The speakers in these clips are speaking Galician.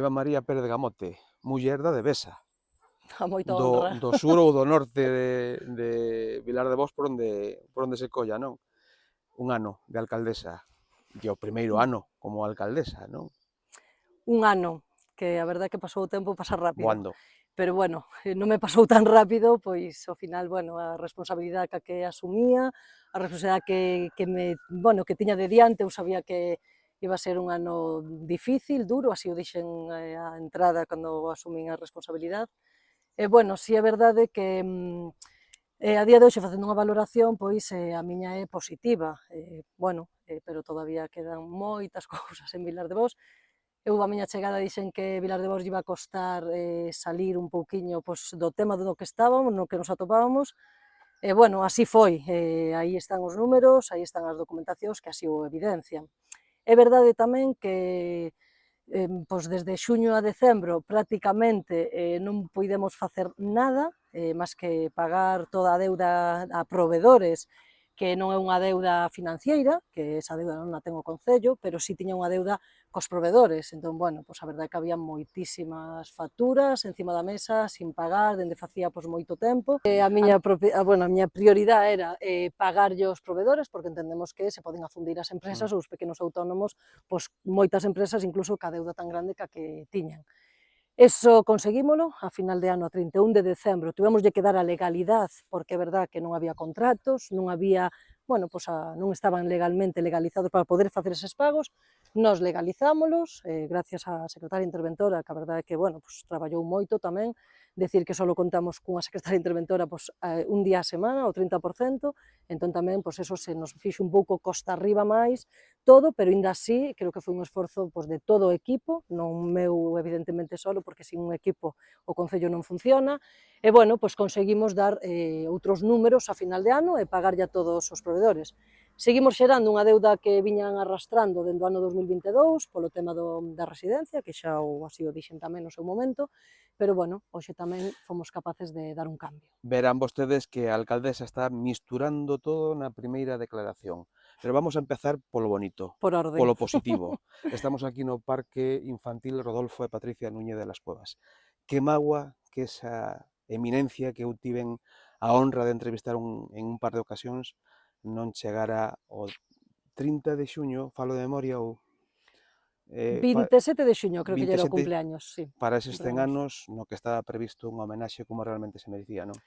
Eva María Pérez Gamote, muller da Devesa, A moita honra. do sur ou do norte de Vilar de Bos por onde se colla, non? Un ano de alcaldesa, e o primeiro ano como alcaldesa, non? Un ano, que a verdade é que pasou o tempo pasa rápido. Voando. Pero bueno, non me pasou tan rápido, pois ao final, bueno, a responsabilidade que asumía, a responsabilidade que tiña de diante, eu sabía que iba a ser un ano difícil, duro, así o dixen á entrada cando asumín a responsabilidade. E bueno, si é verdade que a día de hoxe facendo unha valoración, pois a miña é positiva, pero todavía quedan moitas cousas en Vilar de Bos. Eu a miña chegada dixen que Vilar de Bos iba a costar salir un pouquiño do tema do que estábamos, no que nos atopábamos, e bueno, así foi, aí están os números, aí están as documentacións que así o evidencian. É verdade tamén que desde xuño a decembro prácticamente non puidemos facer nada, máis que pagar toda a deuda a provedores, que non é unha deuda financiera, que esa deuda non a ten o Concello, pero sí tiña unha deuda cos provedores. Entón, bueno, a verdade é que había moitísimas facturas encima da mesa, sin pagar, dende facía moito tempo. A miña prioridade era pagarlle aos provedores, porque entendemos que se poden afundir as empresas ou os pequenos autónomos, moitas empresas incluso ca deuda tan grande ca que tiñan. Eso conseguímolo a final de ano, a 31 de decembro. Tivemoslle que dar a legalidade, porque é verdad que non había contratos, non había, non estaban legalmente legalizados para poder facer eses pagos. Nos legalizámolos, gracias á secretaria interventora, que a verdade é que, traballou moito tamén, decir que só contamos cunha secretaria interventora un día a semana, o 30%, entón tamén eso se nos fixo un pouco costa arriba máis, todo, pero ainda así creo que foi un esforzo de todo o equipo, non meu evidentemente solo, porque sin un equipo o Concello non funciona, e conseguimos dar outros números a final de ano e pagarlle a todos os provedores. Seguimos xerando unha deuda que viñan arrastrando dende o ano 2022 polo tema da residencia, que xa así o dixen tamén no seu momento, pero hoxe tamén fomos capaces de dar un cambio. Verán vostedes que a alcaldesa está misturando todo na primeira declaración. Pero vamos a empezar polo bonito, Por orden. polo positivo. Estamos aquí no Parque Infantil Rodolfo e Patricia Núñez de las Cuevas. Que magua que esa eminencia que eu tiven a honra de entrevistar en un par de ocasións non chegara o 30 de xuño, falo de memoria, ou 27 de xuño creo que lle era o 27 cumpleaños, sí. para eses 100 anos no que estaba previsto unha homenaxe como realmente se merecía, non?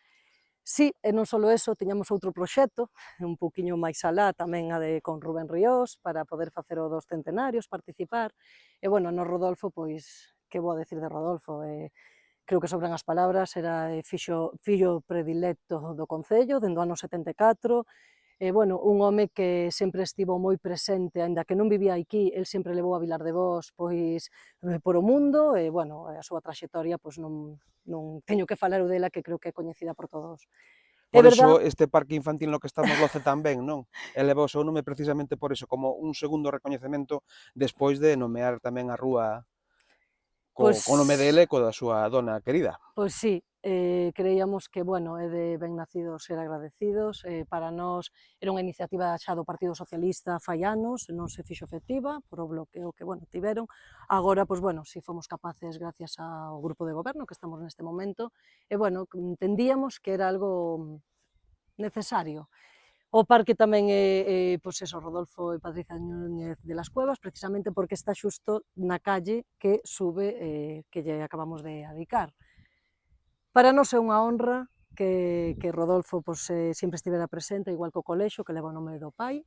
Sí, e non só eso, tiñamos outro proxecto, un pouquiño máis alá, tamén con Rubén Ríos, para poder facer o dos centenarios, participar, e no Rodolfo, que vou a decir de Rodolfo, creo que sobran as palabras, era fillo predilecto do Concello, dende o ano 74, un home que sempre estivo moi presente, aínda que non vivía aquí, el sempre levou a Vilar de Bos por o mundo, e a súa traxectoria non teño que falar dela, que creo que é coñecida por todos. É Por verdad. iso este parque infantil no que estamos loce tan ben, non? E leva o seu nome precisamente por iso, como un segundo recoñecemento despois de nomear tamén a rúa Pois, co nome dele e co da súa dona querida. pois sí, creíamos que, é de ben nacidos ser agradecidos, para nós era unha iniciativa xa do Partido Socialista fai anos, non se fixo efectiva por o bloqueo que, tiveron. Agora, si fomos capaces, gracias ao grupo de goberno que estamos neste momento, entendíamos que era algo necesario. O parque tamén é Rodolfo e Patricia Núñez de las Cuevas, precisamente porque está xusto na calle que sube, que lle acabamos de adicar. Para nós é unha honra que Rodolfo sempre estivera presente, igual que o colexo, que leva o nome do pai.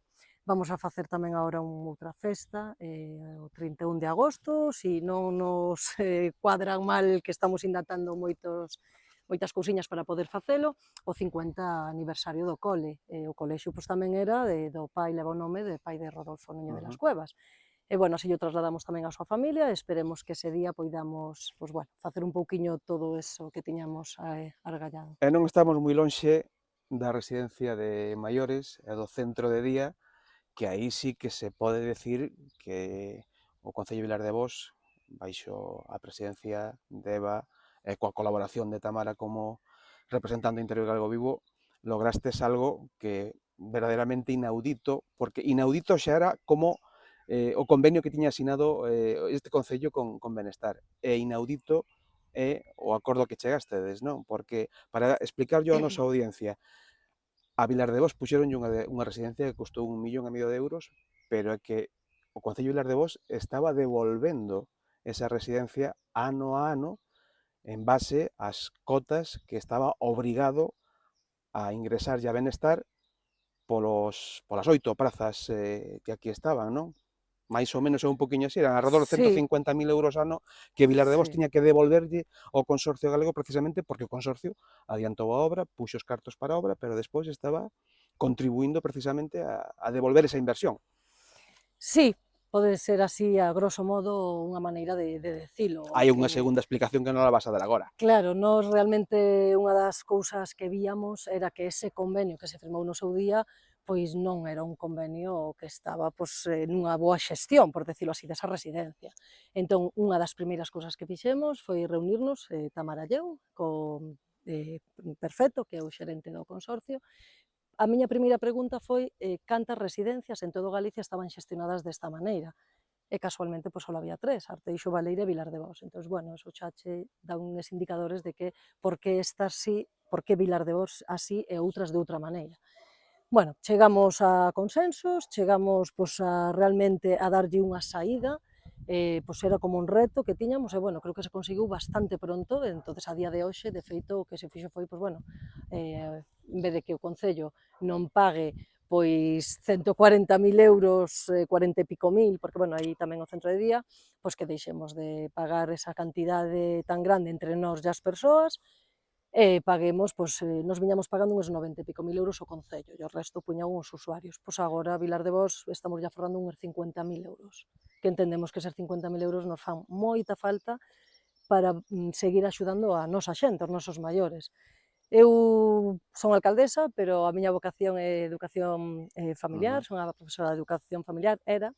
Vamos a facer tamén agora outra festa, o 31 de agosto, se non nos cuadran mal, que estamos indatando moitas cousiñas para poder facelo, o 50 aniversario do cole. O colexio tamén era do pai, leva o nome do pai de Rodolfo Núñez de las Cuevas. E así o trasladamos tamén á súa familia, e esperemos que ese día poidamos facer un pouquiño todo eso que tiñamos argallado. E non estamos moi lonxe da residencia de maiores e do centro de día, que aí sí que se pode decir que o Concello de Vilar de Bos, baixo a presidencia de Eva e coa colaboración de Tamara como representante do Interior Galego Vivo, lograstes algo que verdadeiramente inaudito, porque inaudito xa era como o convenio que tiña asinado este Concello con Benestar. É inaudito o acordo que chegastedes, non? Porque, para explicarlo á nosa audiencia, a Vilardevós puxeronlle unha residencia que custou 1,5 millón de euros, pero é que o Concello de Vilardevós estaba devolvendo esa residencia ano a ano en base ás cotas que estaba obrigado a ingresar a Benestar polas 8 prazas que aquí estaban, non? Mais ou menos é un poquinho así, eran alrededor de Sí, 150.000 euros ano que Vilardevós sí. tiña que devolverlle ao Consorcio Galego precisamente porque o Consorcio adiantou a obra, puxo os cartos para a obra, pero despois estaba contribuindo precisamente a devolver esa inversión. Sí, pode ser así, a grosso modo, unha maneira de dicilo, Hai aunque unha segunda explicación que non la vas a dar agora. claro, nós realmente unha das cousas que víamos era que ese convenio que se firmou no seu día pois non era un convenio que estaba nunha boa xestión, por decirlo así, desa residencia. Entón, unha das primeiras cousas que fixemos foi reunirnos, Tamara Lleu, con Perfecto, que é o xerente do consorcio. A miña primeira pregunta foi cantas residencias en todo Galicia estaban xestionadas desta maneira. E casualmente pois, só había tres, Arteixo, Baleira e Vilar de Bos. Entón, bueno, eso xa che dá uns indicadores de que por que estas sí, por que Vilar de Bos así e outras de outra maneira. Bueno, chegamos a consensos, chegamos pois, a realmente a darlle unha saída, pois era como un reto que tiñamos e, bueno, creo que se conseguiu bastante pronto, entonces a día de hoxe, de feito, o que se fixo foi, pois, bueno, en vez de que o Concello non pague pois 140.000 euros, 40 e pico mil, porque, bueno, aí tamén o centro de día, pois que deixemos de pagar esa cantidade tan grande entre nós e as persoas, e paguemos, pois, nos viñamos pagando uns 90 e pico mil euros o Concello, e o resto puñan os usuarios. Pois agora, a Vilar de Bos, estamos ya forrando uns 50.000 euros, que entendemos que eses 50.000 euros nos fan moita falta para seguir axudando a nosa xente, os nosos maiores. Eu son alcaldesa, pero a miña vocación é educación familiar, Ujú, son a profesora de educación familiar, era,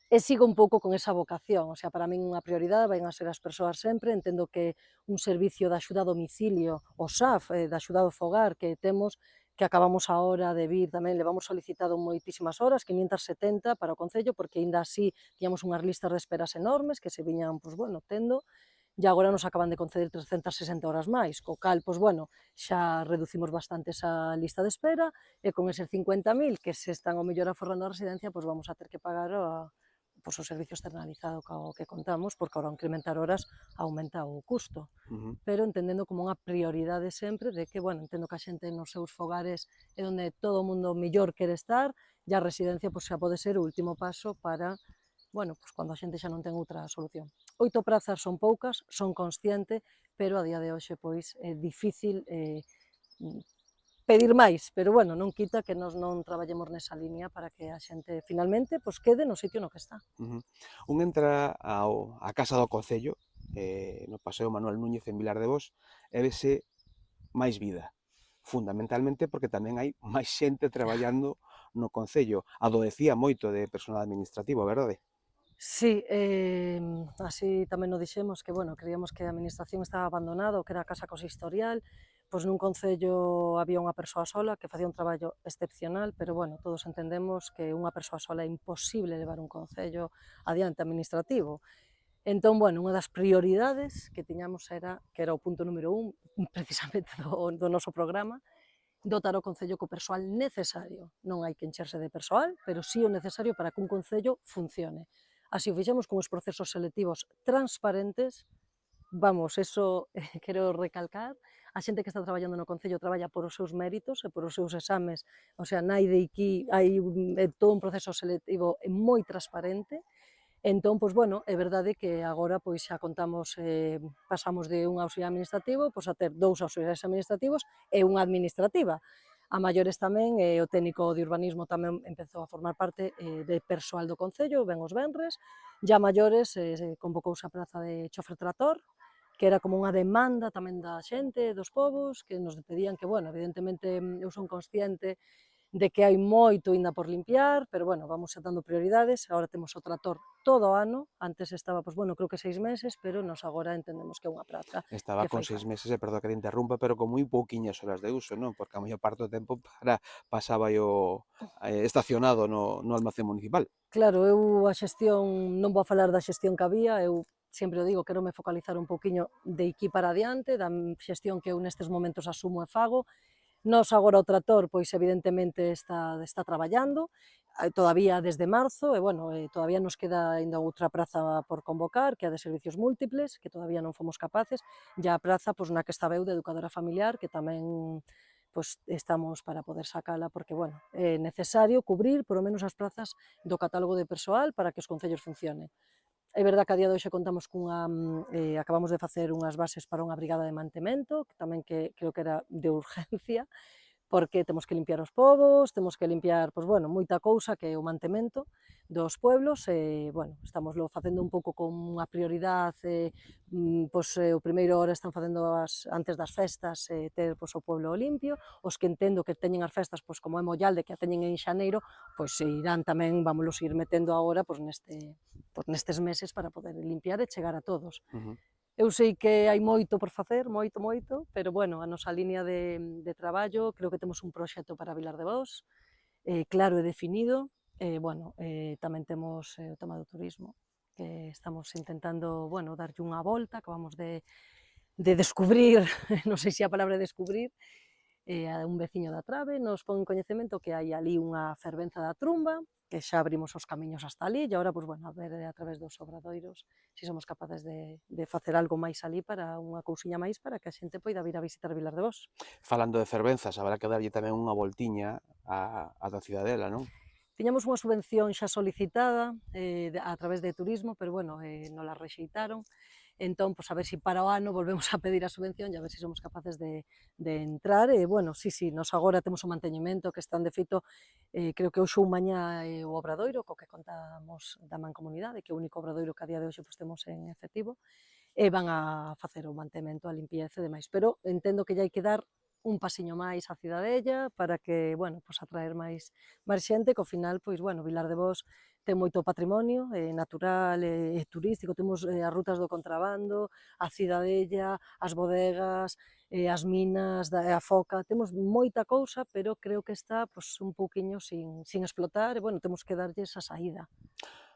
e sigo un pouco con esa vocación, o sea, para min unha prioridade vai a ser as persoas sempre, entendo que un servicio de axuda a domicilio, o SAF, de axuda ao fogar que temos, que acabamos agora de vir tamén, levamos solicitado moitísimas horas, 570 para o Concello, porque aínda así tiñamos unhas listas de esperas enormes que se viñan, pois, bueno, tendo, e agora nos acaban de conceder 360 horas máis, co cal, pois, bueno, xa reducimos bastante esa lista de espera, e con eses 50.000 que se están ao mellor aforrando a residencia, pois vamos a ter que pagar pois, o servicio externalizado co que contamos, porque ao incrementar horas aumenta o custo. ujú. Pero entendendo como unha prioridade sempre de que, bueno, entendo que a xente nos seus fogares é onde todo o mundo millor quere estar, e a residencia pois, xa pode ser o último paso para, bueno, pois cando a xente xa non ten outra solución. 8 prazas son poucas, son consciente, pero a día de hoxe pois é difícil pedir máis, pero bueno, non quita que nós non traballemos nesa liña para que a xente finalmente pois quede no sitio no que está. Ujú. Un entra á Casa do Concello, no Paseo Manuel Núñez en Vilar de Bos, e vese máis vida. Fundamentalmente porque tamén hai máis xente traballando no Concello. Adoecía moito de personal administrativo, verdade? Sí, así tamén o dixemos que, bueno, creíamos que a administración estaba abandonada, o que era a casa consistorial, pois nun concello había unha persoa sola que facía un traballo excepcional, pero, bueno, todos entendemos que unha persoa sola é imposible levar un concello adiante administrativo. Entón, bueno, unha das prioridades que tiñamos era, que era o punto número 1, precisamente do noso programa, dotar o Concello co persoal necesario. Non hai que encherse de persoal, pero sí o necesario para que un Concello funcione. Así o fixemos con os procesos selectivos transparentes, vamos, eso quero recalcar, a xente que está traballando no Concello traballa por os seus méritos e por os seus exames, o sea, nai de aquí hai todo un proceso selectivo moi transparente. Entón, pois, bueno, é verdade que agora pois xa contamos, pasamos de un auxiliar administrativo pois, a ter 2 auxiliares administrativos e unha administrativa. A maiores tamén, o técnico de urbanismo tamén empezou a formar parte de persoal do Concello, ven os venres, e a maiores se convocouse a praza de chofer trator, que era como unha demanda tamén da xente, dos povos, que nos pedían que, bueno, evidentemente eu son consciente de que hai moito ainda por limpiar, pero bueno, vamos xa dando prioridades, agora temos o trator todo o ano, antes estaba, pois bueno, creo que 6 meses, pero nos agora entendemos que é unha praza Estaba que con fai 6 falta. meses, e perdón que te interrumpa, pero con moi pouquiñas horas de uso, non? Porque a maior parte do tempo pasaba estacionado no almacén municipal. Claro, eu a xestión, non vou a falar da xestión que había, eu sempre o digo, querome focalizar un pouquiño de aquí para adiante, da xestión que eu nestes momentos asumo e fago. Nós agora o tractor, pois evidentemente está traballando, todavía desde marzo, e bueno, todavía nos queda aínda outra praza por convocar, que é a de servicios múltiples, que todavía non fomos capaces, e a praza pois, na que estaba eu de educadora familiar, que tamén pois, estamos para poder sacala, porque, bueno, é necesario cubrir, polo menos, as plazas do catálogo de persoal para que os concellos funcionen. É verdad que a día de hoxe contamos acabamos de facer unhas bases para unha brigada de mantemento, que tamén creo que era de urgencia, porque temos que limpiar os pobos, temos que limpiar, pois, bueno, moita cousa que é o mantemento dos pueblos e, bueno, estámoslo facendo un pouco con unha prioridade, pois, o primeiro hora están facendo antes das festas, ter, pois, o pueblo limpio, os que entendo que teñen as festas, pois, como é Mollalde, que a teñen en xaneiro, pois, irán tamén, vámolos ir metendo agora, pois, nestes meses para poder limpiar e chegar a todos. Ujú. Eu sei que hai moito por facer, moito, moito, pero bueno, a nosa liña de traballo, creo que temos un proxecto para Vilar de Bos, claro e definido, bueno, tamén temos o tema do turismo, que estamos intentando, bueno, darlle unha volta, acabamos de descubrir, non sei se a palabra é descubrir, a un veciño da Trave nos pon en coñecemento que hai ali unha fervenza da trumba, que xa abrimos os camiños hasta ali, e agora, pois, bueno, a ver a través dos obradoiros se somos capaces de facer algo máis ali para unha cousiña máis para que a xente poida vir a visitar Vilar de Bos. Falando de fervenzas, haberá que darlle tamén unha voltiña á da Cidadela, non? Tiñamos unha subvención xa solicitada a través de turismo, pero bueno, nola rexeitaron. Entón, pois, a ver se para o ano volvemos a pedir a subvención e a ver se somos capaces de entrar. E, bueno, sí, nos agora temos o manteñimento que están, de feito, creo que hoxe ou mañá o obradoiro, co que contamos da Mancomunidade, que é o único obradoiro que a día de hoxe pois, temos en efectivo, e van a facer o mantemento, a limpieza e demais. Pero entendo que lle hai que dar un pasiño máis á Cidadella para que, bueno, pois atraer máis xente, que ao final, pois, bueno, Vilar de Bos ten moito patrimonio natural e turístico, temos as rutas do contrabando, a Cidadella, as bodegas, as minas, a foca, temos moita cousa, pero creo que está pois, un pouquiño sin explotar, e, bueno, temos que darlle esa saída.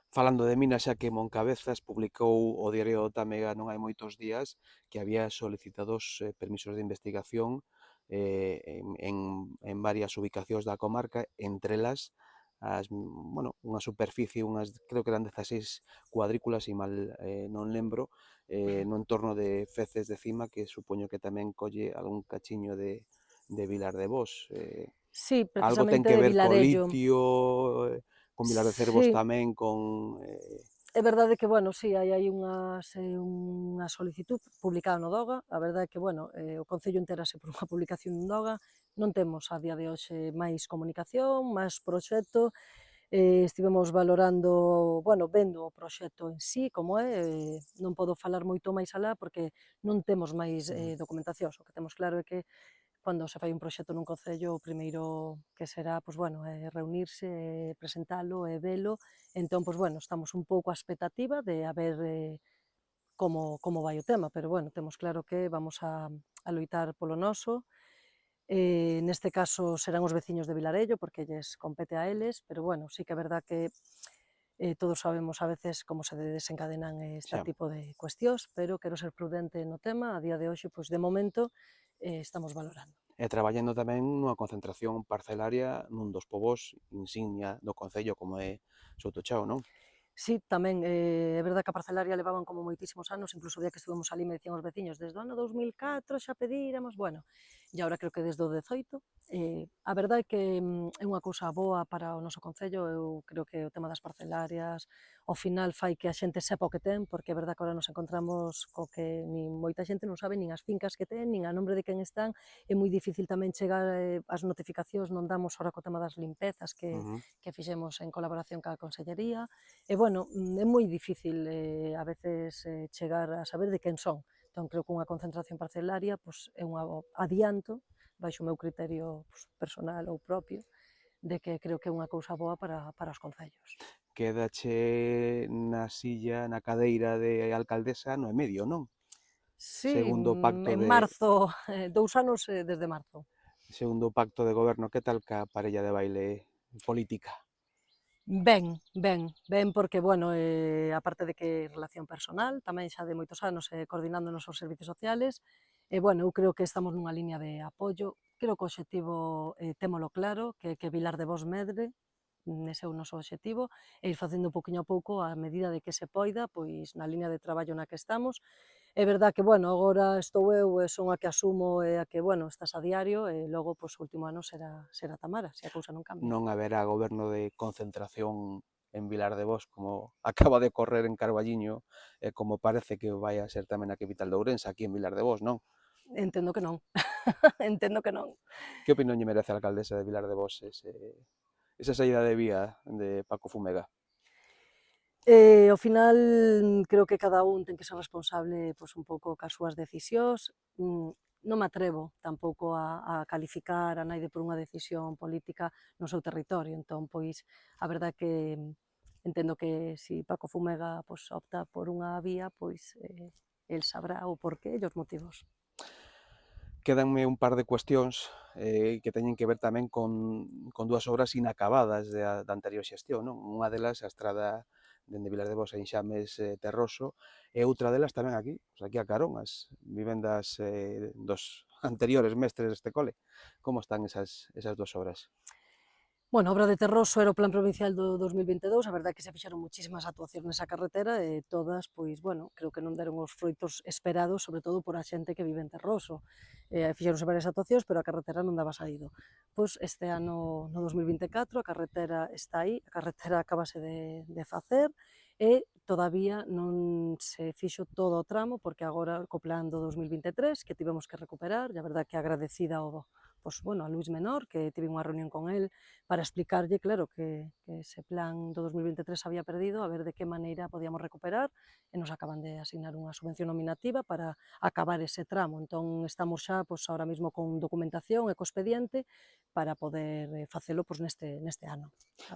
Falando de minas, xa que Moncabezas publicou o diario da Tamega non hai moitos días que había solicitados permisos de investigación en varias ubicacións da comarca, entre elas unha superficie, creo que eran 16 cuadrículas, e mal non lembro, no entorno de Feces de Cima, que supoño que tamén colle algún cachiño de Vilar de Bos. Sí, Algo ten precisamente que de ver co Vilarello. litio, con Vilar de Cervos Sí, tamén, é verdade que, bueno, sí, hai unha solicitud publicada no DOGA, a verdade é que, bueno, o Concello entérase por unha publicación no DOGA, non temos a día de hoxe máis comunicación, máis proxecto, estivemos valorando, bueno, vendo o proxecto en sí, como é, non podo falar moito máis alá porque non temos máis mm, documentacións, o que temos claro é que cando se fai un proxecto nun concello, o primeiro que será, pois, bueno, reunirse, presentalo e velo. Entón, pois, bueno, estamos un pouco á expectativa de a ver como vai o tema, pero, bueno, temos claro que vamos a loitar polo noso. Neste caso serán os veciños de Vilarello, porque lles compete a eles, pero, bueno, sí que é verdad que todos sabemos a veces como se desencadenan este xa. tipo de cuestións, pero quero ser prudente no tema. A día de hoxe, pois, de momento, estamos valorando. E traballando tamén nunha concentración parcelaria nun dos pobos insignia do concello, como é Soutochao, non? Sí, tamén, é verdad que a parcelaria levaban como moitísimos anos, incluso o día que estivemos ali me dicían os veciños, desde o ano 2004 xa pedíramos, bueno, e agora creo que desde o 18. A verdade é que é unha cousa boa para o noso concello, eu creo que o tema das parcelarias, ao final fai que a xente sepa o que ten, porque é verdad que agora nos encontramos co que nin moita xente non sabe nin as fincas que ten, nin a nombre de quen están, é moi difícil tamén chegar as notificacións, non damos ahora co tema das limpezas Ujú. que fixemos en colaboración ca Consellería. E, bueno, é moi difícil a veces chegar a saber de quen son. Entón, creo que unha concentración parcelaria pois, é un adianto, baixo o meu criterio pois, personal ou propio, de que creo que é unha cousa boa para os concellos. Quédache na silla, na cadeira de alcaldesa no e medio, non? Sí, Segundo o pacto en de marzo, 2 anos desde marzo. segundo o pacto de goberno, que tal ca parella de baile política? Ben, ben, ben porque, bueno, aparte de que relación personal, tamén xa de moitos anos coordinándonos os servizos sociales, bueno, eu creo que estamos nunha liña de apoio, creo que o obxectivo témolo claro, que Vilar de Bos medre, ese é o noso obxectivo, e ir facendo pouquiño a pouco a medida de que se poida, pois na liña de traballo na que estamos. É verdad que, bueno, agora estou eu e son a que asumo e a que, bueno, estás a diario e logo, pois, o último ano será Tamara, se a cousa non cambia. Non haberá goberno de concentración en Vilar de Bos, como acaba de correr en Carballiño, e como parece que vai a ser tamén a capital de Ourense, aquí en Vilar de Bos, non? Entendo que non, entendo que non. Que opinión lle merece a alcaldesa de Vilar de Bos esa saída de vía de Paco Fumega? Ao final, creo que cada un ten que ser responsable, pois, un pouco cas súas decisións. Non me atrevo tampouco a calificar a naide por unha decisión política no seu territorio, entón, pois, a verdade que entendo que si Paco Fumega, pois, opta por unha vía, pois, el sabrá o porqué e os motivos. Quédanme un par de cuestións que teñen que ver tamén con dúas obras inacabadas da anterior xestión, non? Unha delas, a estrada dende Vilar de Bos a Enxames Terroso, e outra delas tamén aquí, pues aquí a carón, as vivendas dos anteriores mestres deste cole. Como están esas dúas obras? Bueno, a obra de Terroso era o plan provincial do 2022, a verdade é que se fixeron muchísimas actuacións nesa carretera e todas, pois, bueno, creo que non deron os froitos esperados, sobre todo por a xente que vive en Terroso. Fixeronse varias actuacións, pero a carretera non daba saído. Pois este ano, no 2024, a carretera está aí, a carretera acabase de facer e todavía non se fixo todo o tramo, porque agora co plan do 2023, que tivemos que recuperar, e a verdade que agradecida ao, pois, bueno, a Luís Menor, que tive unha reunión con el, para explicarlle, claro, que ese plan do 2023 se había perdido, a ver de que maneira podíamos recuperar, e nos acaban de asignar unha subvención nominativa para acabar ese tramo. Entón, estamos xa, pois, ahora mismo con documentación e co expediente para poder facelo, pois, neste ano.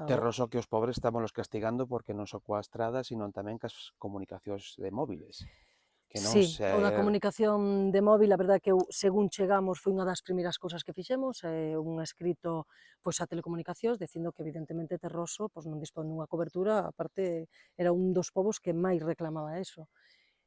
Terroso que os pobres estámolos castigando porque non só coa estrada, sino tamén cas comunicacións de móviles, que non Sí, se o da comunicación de móvil, a verdade que eu, según chegamos, foi unha das primeiras cousas que fixemos, un escrito, pois, a telecomunicacións, dicindo que evidentemente Terroso, pois, non dispón dunha cobertura, aparte era un dos povos que máis reclamaba eso.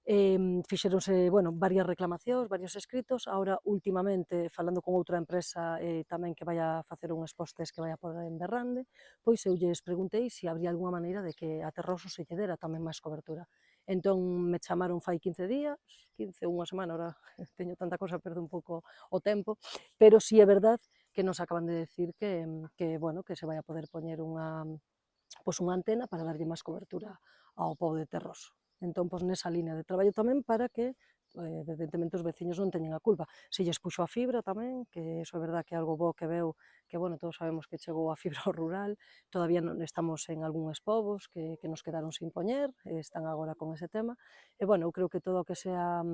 Fixeronse, bueno, varias reclamacións, varios escritos, agora últimamente, falando con outra empresa tamén que vai a facer uns postes que vai a poner en Berrande, pois eu lles preguntei se habría algunha maneira de que a Terroso se lle dera tamén máis cobertura. Entón me chamaron fai 15 días, 15 ou unha semana, ahora teño tanta cosa, perdo un pouco o tempo, pero si é verdad que nos acaban de decir que bueno, que se vai a poder poñer unha antena para darlle máis cobertura ao pobo de Terroso. Entón, pois, nesa línea de traballo tamén para que evidentemente os veciños non teñen a culpa. Se lles puxo a fibra tamén, que iso é verdad que é algo bo que veu, que, bueno, todos sabemos que chegou a fibra ao rural, todavía non estamos en algúns povos que nos quedaron sin poñer, están agora con ese tema, e, bueno, eu creo que todo o que sea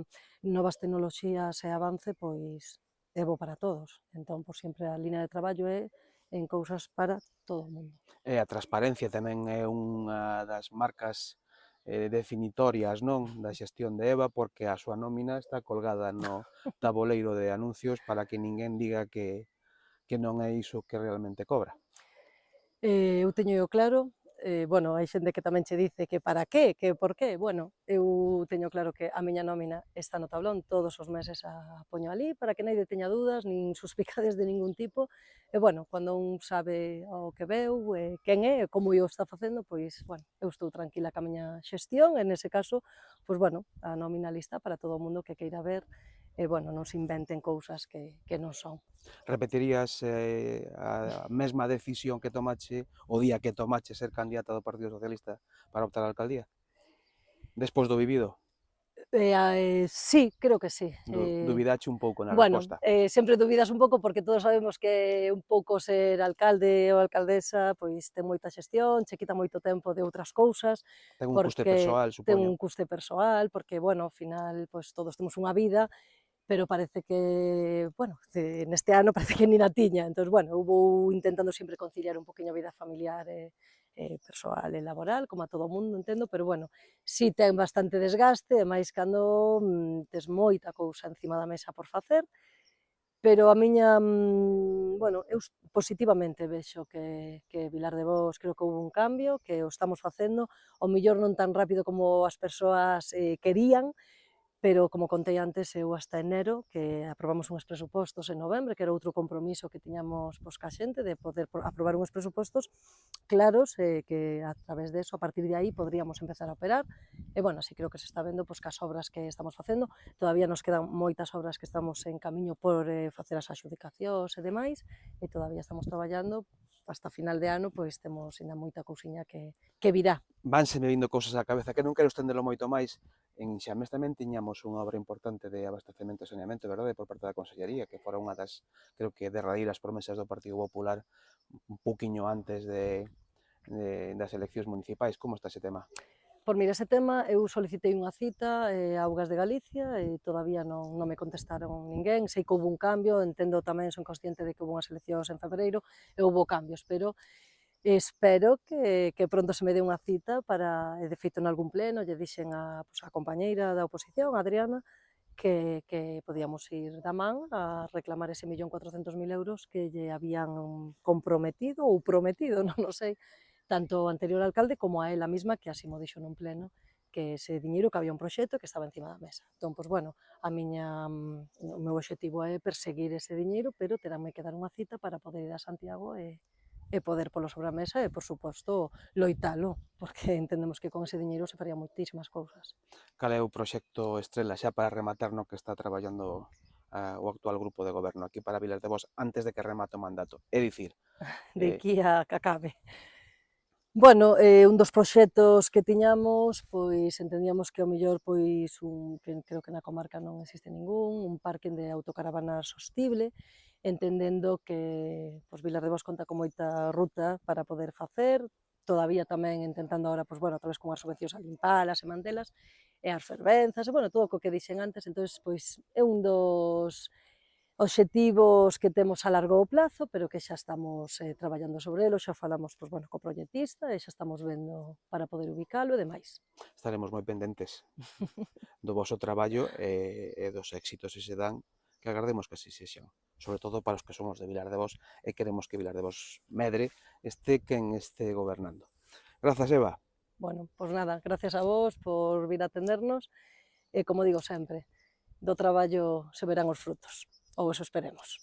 novas tecnoloxías e avance, pois, é bo para todos. Entón, pois, sempre a línea de traballo é en cousas para todo o mundo. E a transparencia tamén é unha das marcas definitorias, non, da xestión de Eva, porque a súa nómina está colgada no taboleiro de anuncios para que ninguén diga que non é iso que realmente cobra. Eu teño claro, bueno, hai xente que tamén che dice que para qué, que por qué, bueno, eu teño claro que a miña nómina está no tablón, todos os meses a poño alí para que naide teña dúdas nin suspicades de ningún tipo, e, bueno, cando un sabe o que veu, quen é, e como o está facendo, pois, bueno, eu estou tranquila ca miña xestión, e nese caso, pois, bueno, a nómina lista para todo o mundo que queira ver, e, bueno, non se inventen cousas que non son. Repetirías a mesma decisión que tomache o día que tomache ser candidata do Partido Socialista para optar á alcaldía? Despois do vivido? Sí, creo que sí. Dubidache un pouco na Bueno, resposta. sempre dubidas un pouco porque todos sabemos que un pouco ser alcalde ou alcaldesa pois ten moita xestión, che quita moito tempo de outras cousas, Ten un custe porque persoal, ten supoño. un custe persoal, porque, bueno, ao final, pois todos temos unha vida, pero parece que, bueno, neste ano parece que nin a tiña, entón, bueno, eu vou intentando sempre conciliar un poquinho a vida familiar persoal e laboral, como a todo o mundo, entendo, pero, bueno, si ten bastante desgaste, e máis cando tes moita cousa encima da mesa por facer, pero a miña, bueno, eu positivamente vexo que Vilar de Bos creo que houve un cambio, que o estamos facendo, ao mellor non tan rápido como as persoas querían, pero como contei antes, eu hasta enero, que aprobamos uns presupostos en novembro, que era outro compromiso que tiñamos ca xente, de poder aprobar uns presupostos claros, que a través de eso, a partir de aí, podríamos empezar a operar, e, bueno, así creo que se está vendo cas obras que estamos facendo, todavía nos quedan moitas obras que estamos en camiño por facer as adxudicacións e demais, e todavía estamos traballando, hasta final de ano, pois temos ainda moita cousiña que virá. Vánseme vindo cousas á cabeza que non quero estendelo moito máis. En Xamés tamén tiñamos unha obra importante de abastecemento e saneamento, verdade, por parte da Consellería, que fora unha das, creo que, derradeiras promesas do Partido Popular un pouquiño antes das eleccións municipais. Como está ese tema? Por mira, ese tema, eu solicitei unha cita a Augas de Galicia e todavía non me contestaron ninguén, sei que houve un cambio, entendo tamén, son consciente de que houve unhas eleccións en febreiro e houve cambios, pero espero que pronto se me dé unha cita para, e de feito nalgún pleno, lle dixen a compañeira da oposición, a Adriana, que podíamos ir da man a reclamar ese 1.400.000 euros que lle habían comprometido ou prometido, non o sei, tanto o anterior alcalde como a ela mesma, que así mo dixo nun pleno, que ese diñeiro, que había un proxecto que estaba encima da mesa. Entón, pois, bueno, o meu obxectivo é perseguir ese diñeiro, pero teránme que dar unha cita para poder ir a Santiago e poder polo sobre a mesa e, por suposto, loitalo, porque entendemos que con ese diñeiro se farían moitísimas cousas. Cal é o proxecto estrela xa para rematar no que está traballando o actual grupo de goberno aquí para Vilar de Bos antes de que remate o mandato? É dicir, De aquí a que acabe. Bueno, un dos proxectos que tiñamos, pois entendíamos que ao mellor, pois, que creo que na comarca non existe ningún, un parking de autocaravanas sostible, entendendo que pois, Vilar de Bos conta con moita ruta para poder facer, todavía tamén intentando agora, pois, bueno, a través con as subvencións a limpalas e mantelas, e as fervenzas, e, bueno, todo o que dixen antes, entón, pois, é un dos obxectivos que temos a largo plazo, pero que xa estamos traballando sobre elo, xa falamos, pois, bueno, co proxectista e xa estamos vendo para poder ubicalo e demais. Estaremos moi pendentes do voso traballo e dos éxitos que se dan, que agardemos que así sexan, sobre todo para os que somos de Vilar de Bos e queremos que Vilar de Bos medre, este quen este gobernando. Grazas, Eva. Bueno, pois nada, gracias a vos por vir a atendernos e, como digo sempre, do traballo se verán os frutos, ou eso esperemos.